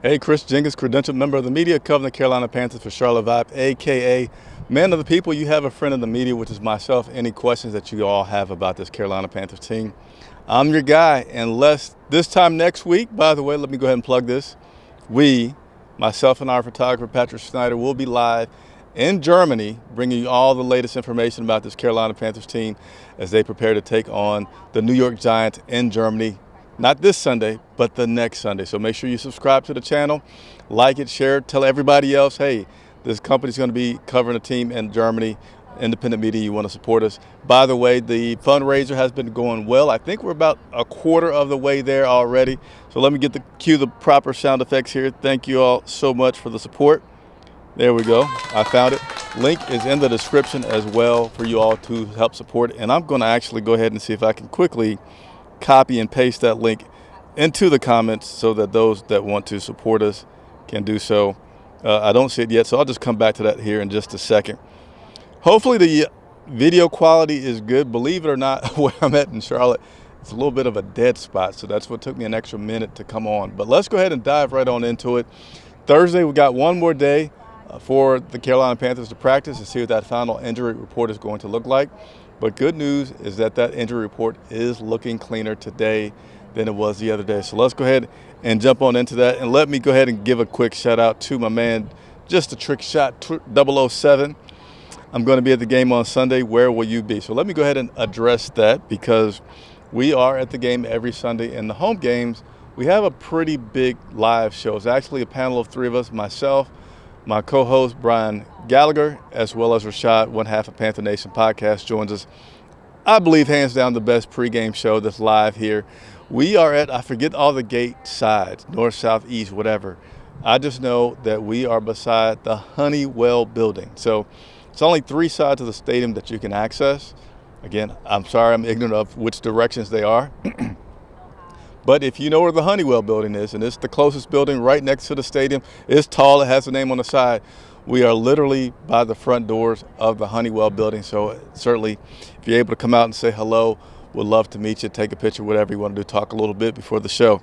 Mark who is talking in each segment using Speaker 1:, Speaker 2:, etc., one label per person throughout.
Speaker 1: Hey, Chris Jenkins, credentialed member of the media, covering the Carolina Panthers for Charlotte Vibe, a.k.a. Man of the People. You have a friend in the media, which is myself. Any questions that you all have about this Carolina Panthers team, I'm your guy. Unless this time next week, by the way, let me go ahead and plug this. Myself and our photographer, Patrick Schneider, will be live in Germany, bringing you all the latest information about this Carolina Panthers team as they prepare to take on the New York Giants in Germany. Not this Sunday, but the next Sunday. So make sure you subscribe to the channel, like it, share it, tell everybody else, hey, this company's going to be covering a team in Germany. Independent media, you want to support us. By the way, the fundraiser has been going well. I think we're about a quarter of the way there already. So let me cue the proper sound effects here. Thank you all so much for the support. There we go. I found it. Link is in the description as well for you all to help support. And I'm going to actually go ahead and see if I can quickly copy and paste that link into the comments so that those that want to support us can do so. I don't see it yet, so I'll just come back to that here in just a second. Hopefully the video quality is good. Believe it or not, where I'm at in Charlotte, it's a little bit of a dead spot, so that's what took me an extra minute to come on. But let's go ahead and dive right on into it. Thursday, we got one more day for the Carolina Panthers to practice and see what that final injury report is going to look like. But good news is that injury report is looking cleaner today than it was the other day. So let's go ahead and jump on into that. And let me go ahead and give a quick shout out to my man, Just a Trick Shot 007. I'm going to be at the game on Sunday. Where will you be? So let me go ahead and address that, because we are at the game every Sunday. In the home games, we have a pretty big live show. It's actually a panel of three of us, myself, my co-host Brian Gallagher, as well as Rashad, one half of Panther Nation podcast, joins us. I believe hands down the best pregame show that's live here. We are at, I forget all the gate sides, north, south, east, whatever. I just know that we are beside the Honeywell building. So it's only three sides of the stadium that you can access. Again, I'm sorry I'm ignorant of which directions they are. But if you know where the Honeywell building is, and it's the closest building right next to the stadium, it's tall, it has a name on the side. We are literally by the front doors of the Honeywell building. So certainly, if you're able to come out and say hello, we'd love to meet you, take a picture, whatever you want to do, talk a little bit before the show.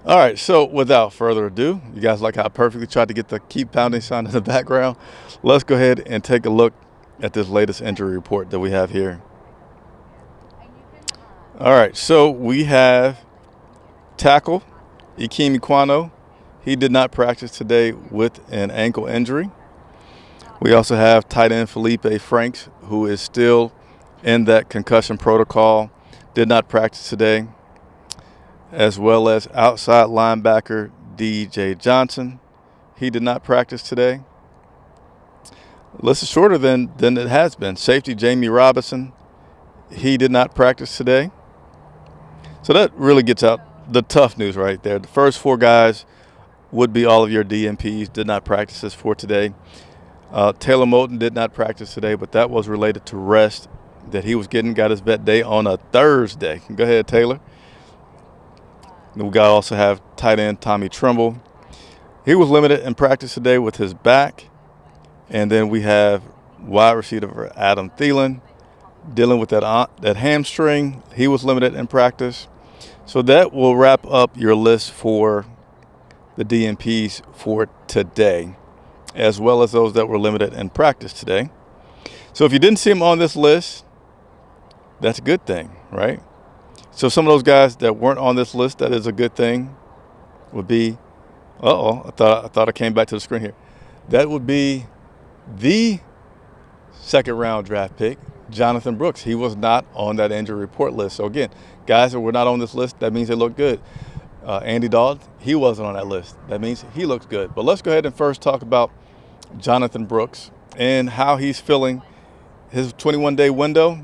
Speaker 1: All right, so without further ado, you guys like how I perfectly tried to get the keep pounding sound in the background? Let's go ahead and take a look at this latest injury report that we have here. All right, so we have tackle Ikem Ekwonu. He did not practice today with an ankle injury. We also have tight end Felipe Franks, who is still in that concussion protocol, did not practice today, as well as outside linebacker DJ Johnson. He did not practice today. The list is shorter than it has been. Safety Jamie Robinson, he did not practice today. So that really gets out the tough news right there. The first four guys would be all of your DNPs, did not practice for today. Taylor Moton did not practice today, but that was related to rest that he was getting, got his vet day on a Thursday. Go ahead, Taylor. We also have tight end Tommy Tremble. He was limited in practice today with his back. And then we have wide receiver Adam Thielen dealing with that hamstring. He was limited in practice. So that will wrap up your list for the DNPs for today, as well as those that were limited in practice today. So if you didn't see them on this list, that's a good thing, right? So some of those guys that weren't on this list, that is a good thing, would be, I thought I came back to the screen here. That would be the second round draft pick, Jonathan Brooks. He was not on that injury report list. So again, guys that were not on this list, that means they look good. Andy Dalton, he wasn't on that list. That means he looks good. But let's go ahead and first talk about Jonathan Brooks and how he's feeling. His 21-day window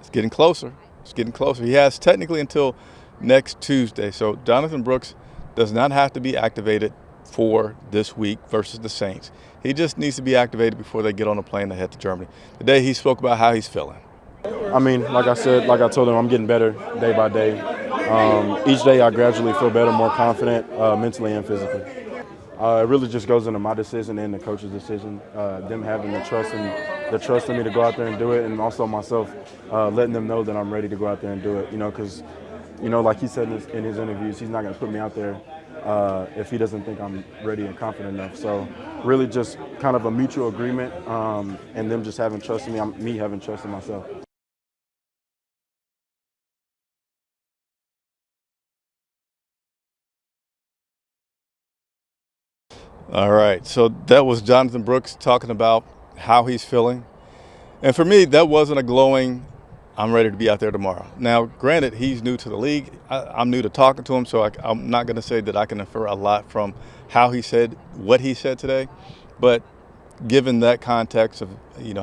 Speaker 1: is getting closer. It's getting closer. He has technically until next Tuesday. So Jonathan Brooks does not have to be activated for this week versus the Saints. He just needs to be activated before they get on a plane to head to Germany. Today he spoke about how he's feeling.
Speaker 2: I mean, like I told him, I'm getting better day by day. Each day I gradually feel better, more confident, mentally and physically. It really just goes into my decision and the coach's decision, them having the trust in me to go out there and do it, and also myself letting them know that I'm ready to go out there and do it. Because, like he said in his interviews, he's not going to put me out there if he doesn't think I'm ready and confident enough. So really just kind of a mutual agreement, and them just having trust in me having trust in myself.
Speaker 1: All right, so that was Jonathan Brooks talking about how he's feeling. And for me, that wasn't a glowing, I'm ready to be out there tomorrow. Now, granted, he's new to the league. I'm new to talking to him, so I'm not going to say that I can infer a lot from how he said what he said today. But given that context of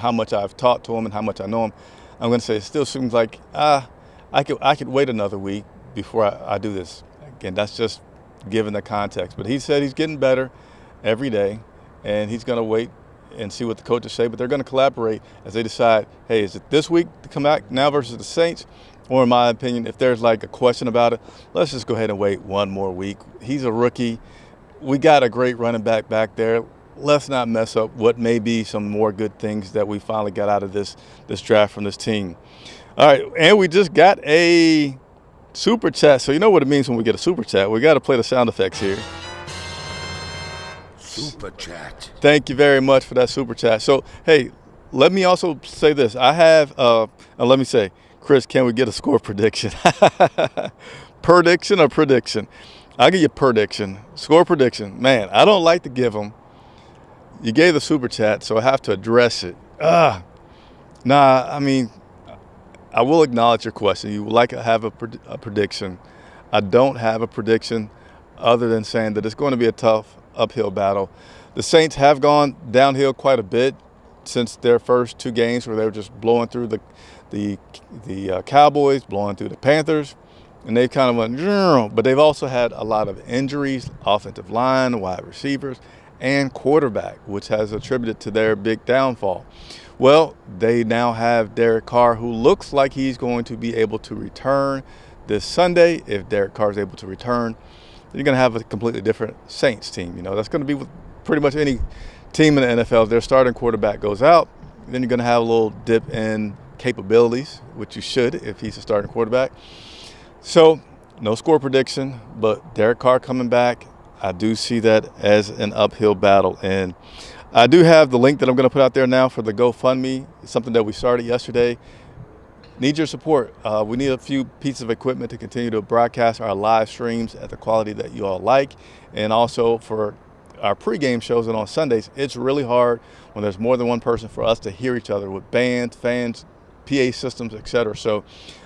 Speaker 1: how much I've talked to him and how much I know him, I'm going to say it still seems like I could wait another week before I do this. Again, that's just given the context. But he said he's getting better every day, and he's going to wait and see what the coaches say, but they're going to collaborate as they decide, hey, is it this week to come back now versus the Saints? Or in my opinion, if there's like a question about it, let's just go ahead and wait one more week. He's a rookie. We got a great running back there. Let's not mess up what may be some more good things that we finally got out of this draft from this team. All right, and we just got a super chat. So you know what it means when we get a super chat. We got to play the sound effects here.
Speaker 3: Super chat.
Speaker 1: Thank you very much for that super chat. So, hey, let me also say this. I have, let me say, Chris, can we get a score prediction? Prediction or prediction? I'll give you prediction. Score prediction. Man, I don't like to give them. You gave the super chat, so I have to address it. Nah, I mean, I will acknowledge your question. You would like to have a prediction. I don't have a prediction other than saying that it's going to be a tough uphill battle. The Saints have gone downhill quite a bit since their first two games where they were just blowing through the Cowboys, blowing through the Panthers, and they kind of went, but they've also had a lot of injuries, offensive line, wide receivers, and quarterback, which has attributed to their big downfall. Well, they now have Derek Carr, who looks like he's going to be able to return this Sunday. If Derek Carr is able to return, you're going to have a completely different Saints team. That's going to be with pretty much any team in the NFL. If their starting quarterback goes out, then you're going to have a little dip in capabilities, which you should if he's a starting quarterback. So no score prediction, but Derek Carr coming back, I do see that as an uphill battle. And I do have the link that I'm going to put out there now for the GoFundMe. It's something that we started yesterday. Need your support. We need a few pieces of equipment to continue to broadcast our live streams at the quality that you all like. And also for our pregame shows and on Sundays, it's really hard when there's more than one person for us to hear each other with bands, fans, PA systems, etc. So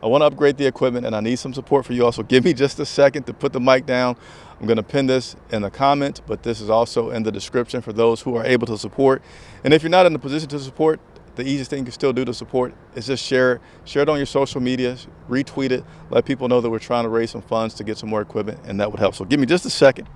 Speaker 1: I want to upgrade the equipment and I need some support for you all. So give me just a second to put the mic down. I'm going to pin this in the comments, but this is also in the description for those who are able to support. And if you're not in the position to support, the easiest thing you can still do to support is just share it on your social media, retweet it, let people know that we're trying to raise some funds to get some more equipment, and that would help. So give me just a second.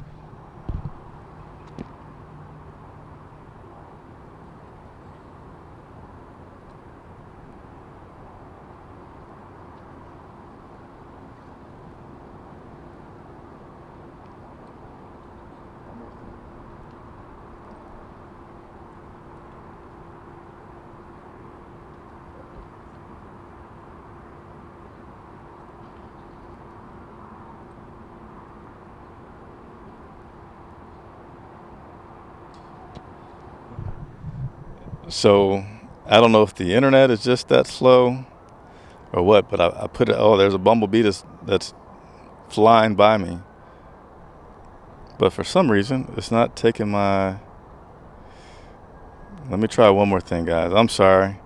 Speaker 1: So I don't know if the internet is just that slow or what, but I put it, oh, there's a bumblebee that's flying by me. But for some reason, it's not taking my, let me try one more thing, guys. I'm sorry.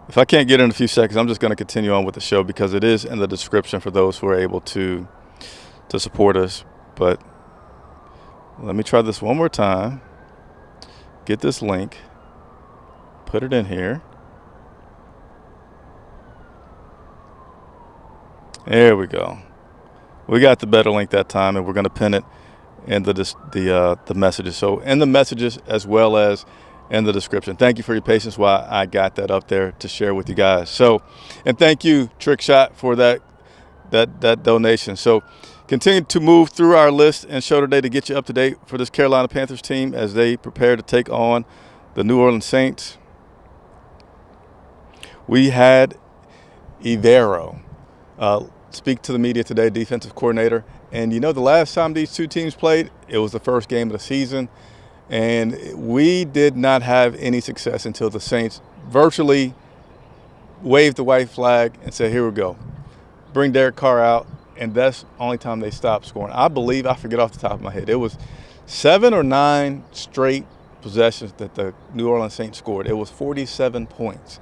Speaker 1: If I can't get in a few seconds, I'm just going to continue on with the show because it is in the description for those who are able to support us. But let me try this one more time. Get this link. Put it in here. There we go. We got the better link that time, and we're going to pin it in the messages. So in the messages as well as in the description. Thank you for your patience while I got that up there to share with you guys. So, and thank you, Trick Shot, for that donation. So continue to move through our list and show today to get you up to date for this Carolina Panthers team as they prepare to take on the New Orleans Saints. We had Ivero speak to the media today, defensive coordinator, And the last time these two teams played, it was the first game of the season. And we did not have any success until the Saints virtually waved the white flag and said, here we go. Bring Derek Carr out. And that's the only time they stopped scoring. I believe, I forget off the top of my head, it was 7 or 9 straight possessions that the New Orleans Saints scored. It was 47 points.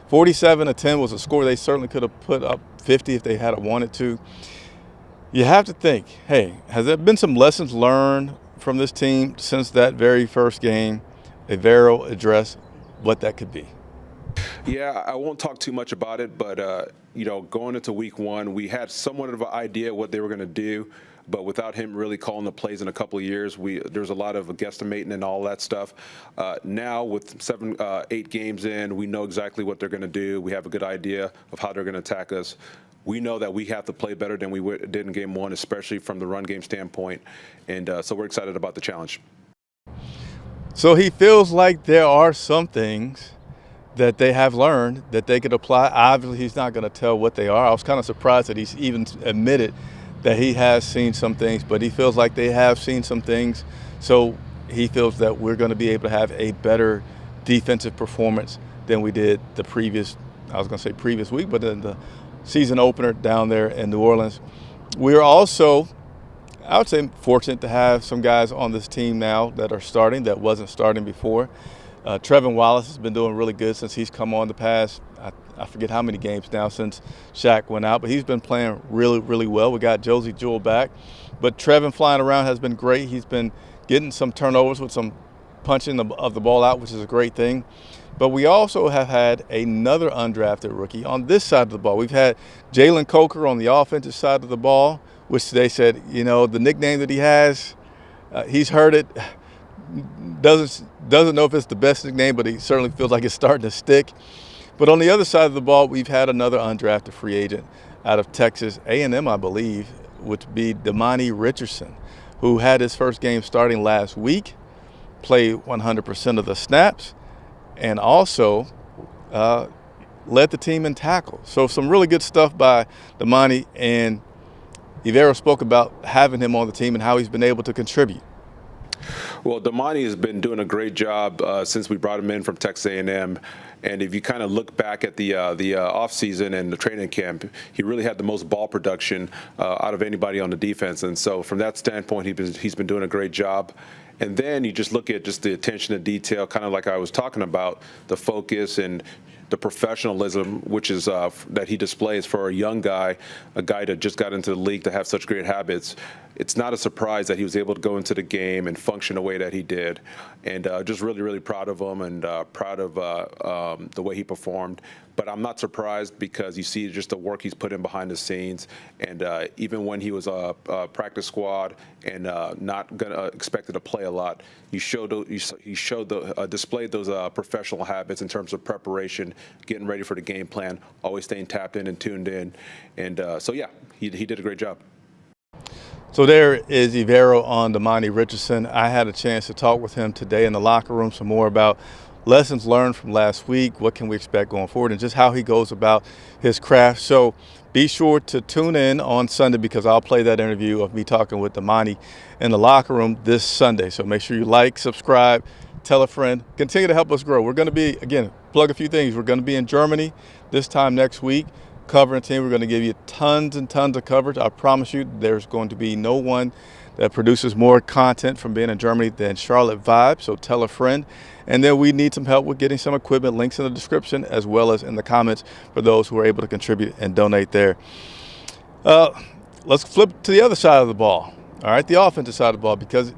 Speaker 1: 47-10 was a score they certainly could have put up 50 if they had wanted to. You have to think, hey, has there been some lessons learned from this team since that very first game? Evero addressed what that could be.
Speaker 3: Yeah, I won't talk too much about it, but going into week 1, we had somewhat of an idea what they were going to do, but without him really calling the plays in a couple of years, there's a lot of guesstimating and all that stuff. Now with 8 games in, we know exactly what they're going to do. We have a good idea of how they're going to attack us. We know that we have to play better than we did in game 1, especially from the run game standpoint, and so we're excited about the challenge.
Speaker 1: So he feels like there are some things that they have learned that they could apply. Obviously, he's not going to tell what they are. I was kind of surprised that he's even admitted that he has seen some things, but he feels like they have seen some things. So he feels that we're going to be able to have a better defensive performance than we did the previous week, but in the season opener down there in New Orleans. We're also, I would say, fortunate to have some guys on this team now that are starting that wasn't starting before. Trevin Wallace has been doing really good since he's come on the past, I forget how many games now since Shaq went out, but he's been playing really, really well. We got Josie Jewell back, but Trevin flying around has been great. He's been getting some turnovers with some punching of the ball out, which is a great thing. But we also have had another undrafted rookie on this side of the ball. We've had Jalen Coker on the offensive side of the ball, which they said, the nickname that he has, he's heard it. Doesn't know if it's the best nickname, but he certainly feels like it's starting to stick. But on the other side of the ball, we've had another undrafted free agent out of Texas A&M, I believe, which would be Damani Richardson, who had his first game starting last week, played 100% of the snaps, and also led the team in tackles. So some really good stuff by Damani, and Evero spoke about having him on the team and how he's been able to contribute.
Speaker 3: Well, Damani has been doing a great job since we brought him in from Texas A&M. And if you kind of look back at the offseason and the training camp, he really had the most ball production out of anybody on the defense. And so from that standpoint, he's been doing a great job. And then you just look at just the attention to detail, kind of like I was talking about, the focus and the professionalism, which is that he displays for a young guy, a guy that just got into the league to have such great habits. It's not a surprise that he was able to go into the game and function the way that he did. And just really, really proud of him and proud of the way he performed. But I'm not surprised because you see just the work he's put in behind the scenes. And even when he was a practice squad and not expected to play a lot, he displayed those professional habits in terms of preparation, getting ready for the game plan, always staying tapped in and tuned in. And so, yeah, he did a great job.
Speaker 1: So there is Evero on Damani Richardson. I had a chance to talk with him today in the locker room some more about lessons learned from last week, what can we expect going forward, and just how he goes about his craft. So be sure to tune in on Sunday because I'll play that interview of me talking with Damani in the locker room this Sunday. So make sure you like, subscribe, tell a friend, continue to help us grow. We're going to be, again, plug a few things. We're going to be in Germany this time next week. Covering team, we're going to give you tons and tons of coverage. I promise you there's going to be no one that produces more content from being in Germany than Charlotte Vibe, so tell a friend. And then we need some help with getting some equipment, links in the description as well as in the comments for those who are able to contribute and donate there. Let's flip to the other side of the ball, all right, the offensive side of the ball, because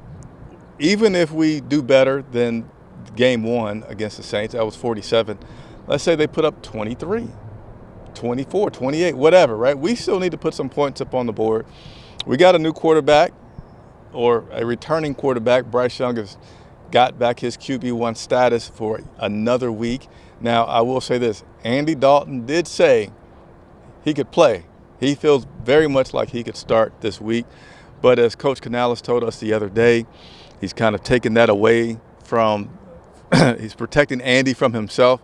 Speaker 1: even if we do better than game 1 against the Saints, that was 47, let's say they put up 23. 24, 28, whatever, right? We still need to put some points up on the board. We got a new quarterback or a returning quarterback. Bryce Young has got back his QB1 status for another week. Now, I will say this. Andy Dalton did say he could play. He feels very much like he could start this week. But as Coach Canales told us the other day, he's kind of taken that away from he's protecting Andy from himself.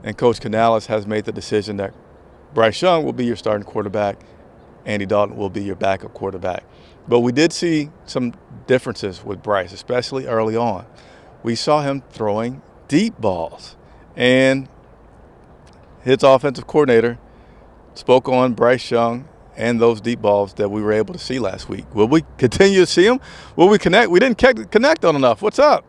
Speaker 1: And Coach Canales has made the decision that Bryce Young will be your starting quarterback. Andy Dalton will be your backup quarterback. But we did see some differences with Bryce, especially early on. We saw him throwing deep balls, and his offensive coordinator spoke on Bryce Young and those deep balls that we were able to see last week. Will we continue to see them? Will we connect? We didn't connect on enough. What's up?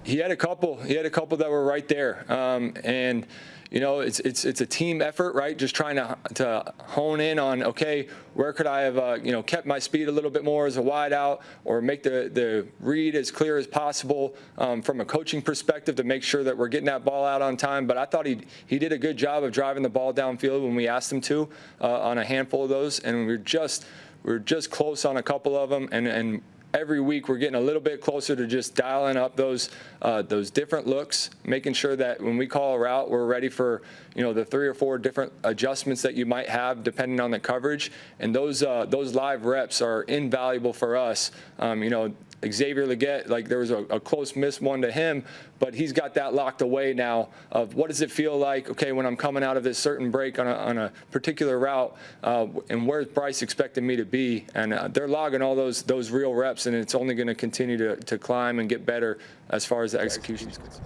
Speaker 4: He had a couple that were right there, and it's a team effort, right? Just trying to hone in on, okay, where could I have kept my speed a little bit more as a wide out, or make the read as clear as possible from a coaching perspective to make sure that we're getting that ball out on time. But I thought he did a good job of driving the ball downfield when we asked him to on a handful of those, and we were just close on a couple of them, and every week we're getting a little bit closer to just dialing up those different looks, making sure that when we call a route, we're ready for the 3 or 4 different adjustments that you might have depending on the coverage. And those live reps are invaluable for us. Xavier Leggett, like there was a close miss one to him, but he's got that locked away now of what does it feel like, okay, when I'm coming out of this certain break on a particular route, and where's Bryce expecting me to be? And they're logging all those real reps, and it's only going to continue to climb and get better as far as the execution is concerned.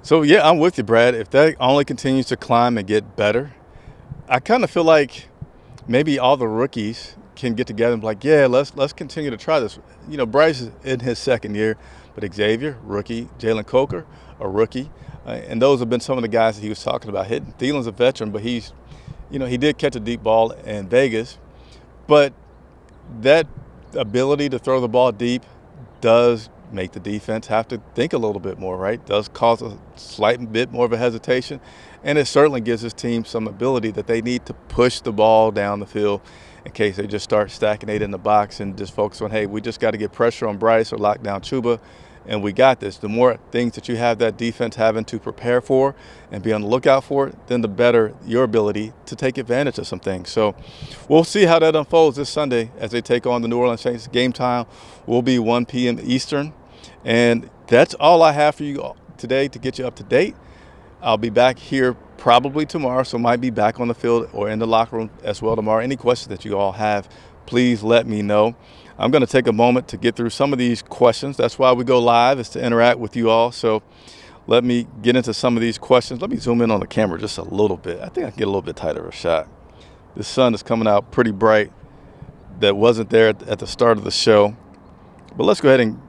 Speaker 1: So, yeah, I'm with you, Brad. If that only continues to climb and get better, I kind of feel like maybe all the rookies can get together and be like, yeah, let's continue to try this. Bryce is in his second year, but Xavier, rookie, Jalen Coker, a rookie, and those have been some of the guys that he was talking about hitting. Thielen's a veteran, but he did catch a deep ball in Vegas, but that ability to throw the ball deep does make the defense have to think a little bit more, right? Does cause a slight bit more of a hesitation, and it certainly gives his team some ability that they need to push the ball down the field in case they just start stacking it in the box and just focus on, hey, we just got to get pressure on Bryce or lock down Chuba, and we got this. The more things that you have that defense having to prepare for and be on the lookout for, then the better your ability to take advantage of some things. So we'll see how that unfolds this Sunday as they take on the New Orleans Saints. Game time will be 1 p.m. Eastern. And that's all I have for you today to get you up to date. I'll be back here probably tomorrow, so might be back on the field or in the locker room as well tomorrow. Any questions that you all have, please let me know. I'm going to take a moment to get through some of these questions. That's why we go live, is to interact with you all. So let me get into some of these questions. Let me zoom in on the camera just a little bit. I think I can get a little bit tighter of a shot. The sun is coming out pretty bright. That wasn't there at the start of the show. But let's go ahead and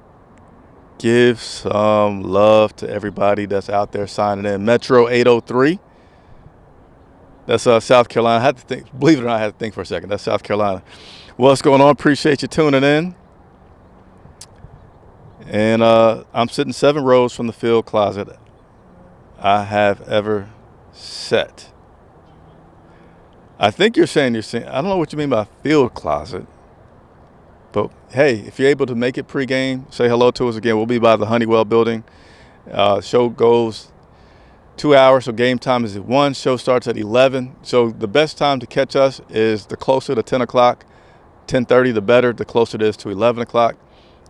Speaker 1: give some love to everybody that's out there signing in. Metro 803. That's South Carolina. I had to think, believe it or not, I had to think for a second. That's South Carolina. What's going on? Appreciate you tuning in. And I'm sitting 7 rows from the field closet I have ever set. I think you're saying, I don't know what you mean by field closet. But, hey, if you're able to make it pregame, say hello to us again. We'll be by the Honeywell building. Show goes 2 hours, so game time is at 1. Show starts at 11. So the best time to catch us is the closer to 10 o'clock. 10:30, the better. The closer it is to 11 o'clock.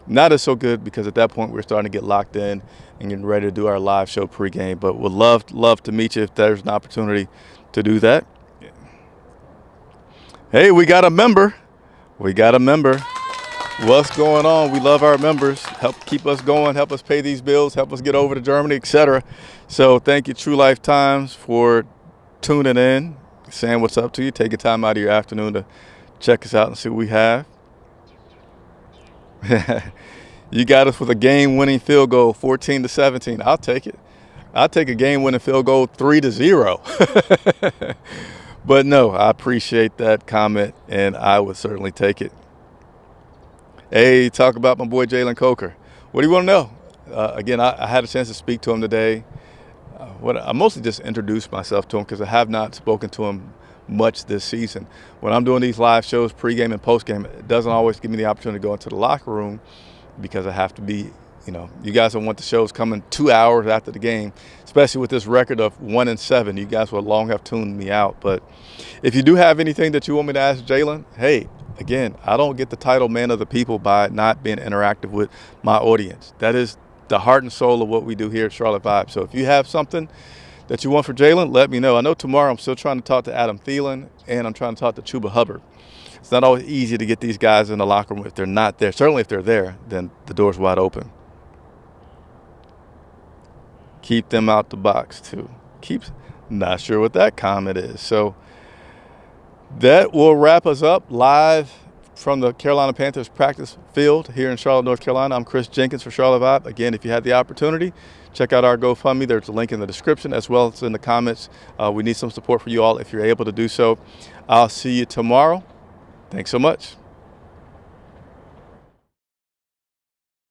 Speaker 1: Not as so good because at that point we're starting to get locked in and getting ready to do our live show pregame. But would love to meet you if there's an opportunity to do that. Hey, we got a member. What's going on? We love our members. Help keep us going, help us pay these bills, help us get over to Germany, etc. So thank you, True Life Times, for tuning in, saying what's up to you, taking time out of your afternoon to check us out and see what we have. You got us with a game-winning field goal, 14-17. I'll take it. I'll take a game-winning field goal, 3-0. But no, I appreciate that comment, and I would certainly take it. Hey, talk about my boy Jalen Coker. What do you want to know? Again, I had a chance to speak to him today. I mostly just introduced myself to him because I have not spoken to him much this season. When I'm doing these live shows, pregame and postgame, it doesn't always give me the opportunity to go into the locker room because I have to be, you guys don't want the shows coming 2 hours after the game, especially with this record of 1-7. You guys will long have tuned me out. But if you do have anything that you want me to ask Jalen, hey, again, I don't get the title man of the people by not being interactive with my audience. That is the heart and soul of what we do here at Charlotte Vibe. So if you have something that you want for Jalen, let me know. I know tomorrow I'm still trying to talk to Adam Thielen and I'm trying to talk to Chuba Hubbard. It's not always easy to get these guys in the locker room if they're not there. Certainly if they're there, then the door's wide open. Keep them out the box too. Not sure what that comment is. So that will wrap us up live from the Carolina Panthers practice field here in Charlotte, North Carolina. I'm Chris Jenkins for Charlotte Vibe. Again, if you had the opportunity, check out our GoFundMe. There's a link in the description as well as in the comments. We need some support for you all if you're able to do so. I'll see you tomorrow. Thanks so much.